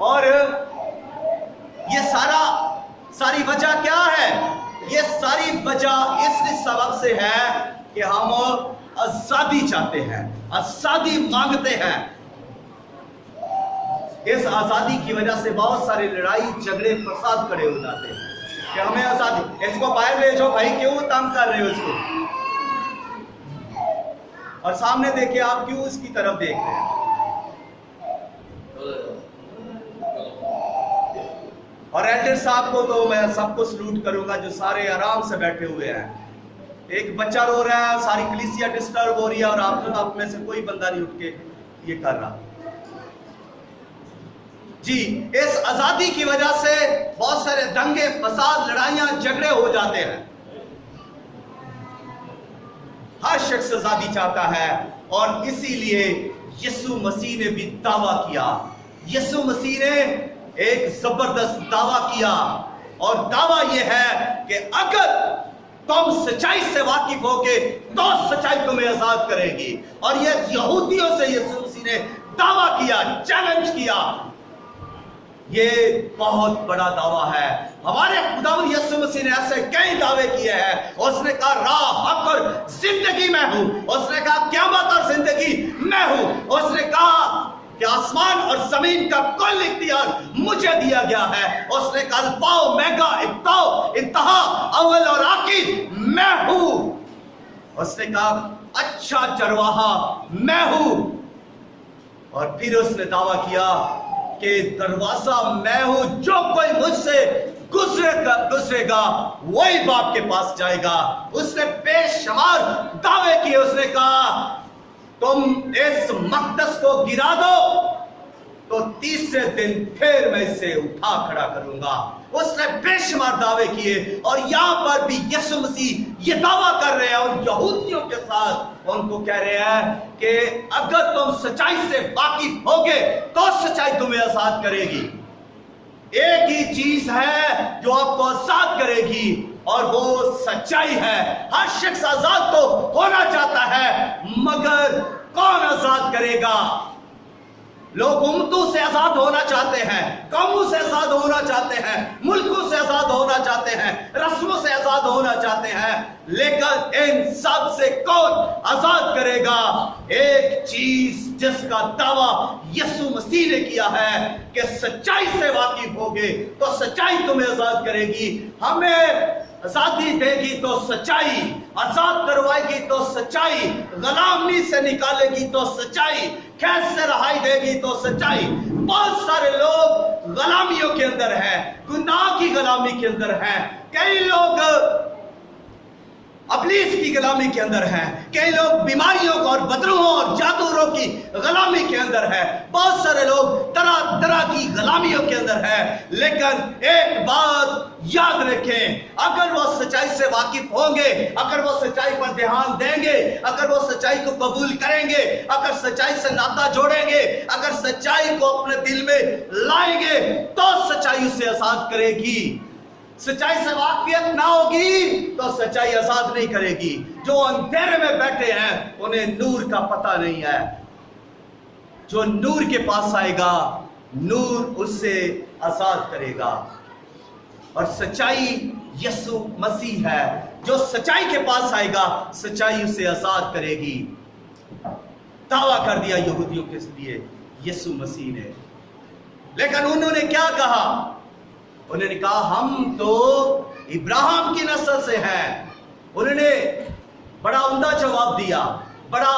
اور یہ ساری وجہ کیا ہے؟ یہ ساری وجہ اس سبب سے ہے کہ ہم آزادی چاہتے ہیں، آزادی مانگتے ہیں۔ اس آزادی کی وجہ سے بہت سارے لڑائی جھگڑے فساد کھڑے ہو جاتے ہیں کہ ہمیں آزادی، اس کو باہر لے جاؤ بھائی، کیوں تنگ کر رہے ہو اس کو؟ اور سامنے دیکھیں، آپ کیوں اس کی طرف دیکھ رہے ہیں؟ اور ایلڈر صاحب کو تو میں سب کو سلوٹ کروں گا جو سارے آرام سے بیٹھے ہوئے ہیں۔ ایک بچہ رو رہا ہے، ساری کلیسیا ڈسٹرب ہو رہی ہے، اور آپ میں سے کوئی بندہ نہیں اٹھ کے یہ کر رہا۔ جی، اس آزادی کی وجہ سے بہت سارے دنگے فساد، لڑائیاں جھگڑے ہو جاتے ہیں۔ ہر شخص آزادی چاہتا ہے، اور اسی لیے یسوع مسیح نے بھی دعویٰ کیا۔ یسوع مسیح نے ایک زبردست دعویٰ کیا، اور دعویٰ یہ ہے کہ اگر تم سچائی سے واقف ہو کے تو سچائی تمہیں آزاد کرے گی۔ اور یہ یہودیوں سے یسوع مسیح نے دعویٰ کیا، چیلنج کیا۔ یہ بہت بڑا دعویٰ ہے۔ ہمارے خداوند یسوع مسیح نے ایسے کئی دعوے کیے ہیں۔ اس نے کہا راہ، حق اور زندگی میں ہوں۔ اس نے کہا قیامت اور زندگی میں ہوں۔ اس نے کہا کہ آسمان اور زمین کا کل اختیار مجھے دیا گیا ہے۔ اس نے کہا الفا اومیگا، ابتدا انتہا، اول اور آخر میں ہوں۔ اس نے کہا اچھا چرواہا میں ہوں۔ اور پھر اس نے دعویٰ کیا کہ دروازہ میں ہوں، جو کوئی مجھ سے گزرے گا وہی باپ کے پاس جائے گا۔ اس نے بے شمار دعوے کیے۔ اس نے کہا تم اس مقدس کو گرا دو تو تیسرے دن پھر میں اسے اٹھا کھڑا کروں گا۔ اس نے بے شمار دعوے کیے، اور یہاں پر بھی یسوع مسیح یہ دعویٰ کر رہے ہیں، اور یہودیوں کے ساتھ ان کو کہہ رہے ہیں کہ اگر تم سچائی سے واقف ہوگے تو سچائی تمہیں آزاد کرے گی۔ ایک ہی چیز ہے جو آپ کو آزاد کرے گی، اور وہ سچائی ہے۔ ہر شخص آزاد تو ہونا چاہتا ہے، مگر کون آزاد کرے گا؟ لوگ امتوں سے آزاد ہونا چاہتے ہیں، قوموں سے آزاد ہونا چاہتے ہیں، ملکوں سے آزاد ہونا چاہتے ہیں، رسموں سے آزاد ہونا چاہتے ہیں، لیکن ان سب سے کون آزاد کرے گا؟ ایک چیز جس کا دعویٰ یسوع مسیح نے کیا ہے کہ سچائی سے واقف ہوگے تو سچائی تمہیں آزاد کرے گی۔ ہمیں آزادی دے گی تو سچائی، آزاد کروائے گی تو سچائی، غلامی سے نکالے گی تو سچائی، قید سے رہائی دے گی تو سچائی۔ بہت سارے لوگ غلامیوں کے اندر ہیں، گناہ کی غلامی کے اندر ہیں، کئی لوگ ابلیس کی غلامی کے اندر ہیں، کئی لوگ بیماریوں اور بدروحوں اور جادوگروں کی غلامی کے اندر ہیں، بہت سارے لوگ طرح طرح کی غلامیوں کے اندر ہیں۔ لیکن ایک بات یاد رکھیں، اگر وہ سچائی سے واقف ہوں گے، اگر وہ سچائی پر دھیان دیں گے، اگر وہ سچائی کو قبول کریں گے، اگر سچائی سے ناطہ جوڑیں گے، اگر سچائی کو اپنے دل میں لائیں گے تو سچائی اسے آزاد کرے گی۔ سچائی سے واقفیت نہ ہوگی تو سچائی آزاد نہیں کرے گی۔ جو اندھیرے میں بیٹھے ہیں انہیں نور کا پتہ نہیں ہے۔ جو نور کے پاس آئے گا نور اس سے آزاد کرے گا، اور سچائی یسوع مسیح ہے۔ جو سچائی کے پاس آئے گا سچائی اسے آزاد کرے گی۔ دعویٰ کر دیا یہودیوں کے لیے یسوع مسیح نے، لیکن انہوں نے کیا کہا؟ انہوں نے کہا ہم تو ابراہیم کی نسل سے ہیں۔ انہوں نے بڑا عمدہ جواب دیا، بڑا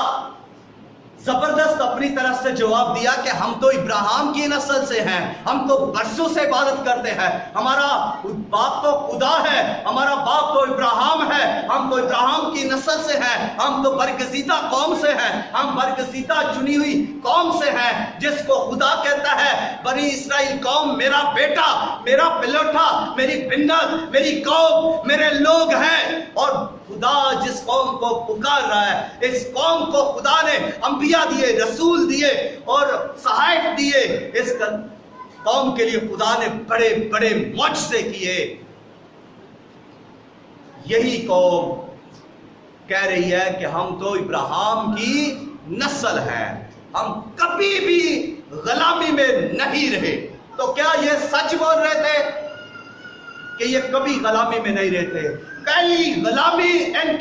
زبردست اپنی طرف سے جواب دیا کہ ہم تو ابراہیم کی نسل سے ہیں، ہم تو برسوں سے عبادت کرتے ہیں، ہمارا باپ تو خدا ہے، ہمارا باپ تو ابراہیم ہے، ہم تو ابراہیم کی نسل سے ہیں، ہم تو برگزیدہ قوم سے ہیں، ہم برگزیدہ چنی ہوئی قوم سے ہیں، جس کو خدا کہتا ہے بنی اسرائیل قوم میرا بیٹا، میرا پلوٹا، میری بنت، میری قوم، میرے لوگ ہیں۔ اور خدا جس قوم کو پکار رہا ہے، اس قوم کو خدا نے انبیاء دیے، رسول دیے اور صحائف دیے۔ اس قوم کے لیے خدا نے بڑے بڑے معجزے کیے۔ یہی قوم کہہ رہی ہے کہ ہم تو ابراہیم کی نسل ہے، ہم کبھی بھی غلامی میں نہیں رہے، تو کیا یہ سچ بول رہے تھے کہ یہ کبھی غلامی میں نہیں رہتے؟ پہلی غلامی ان کی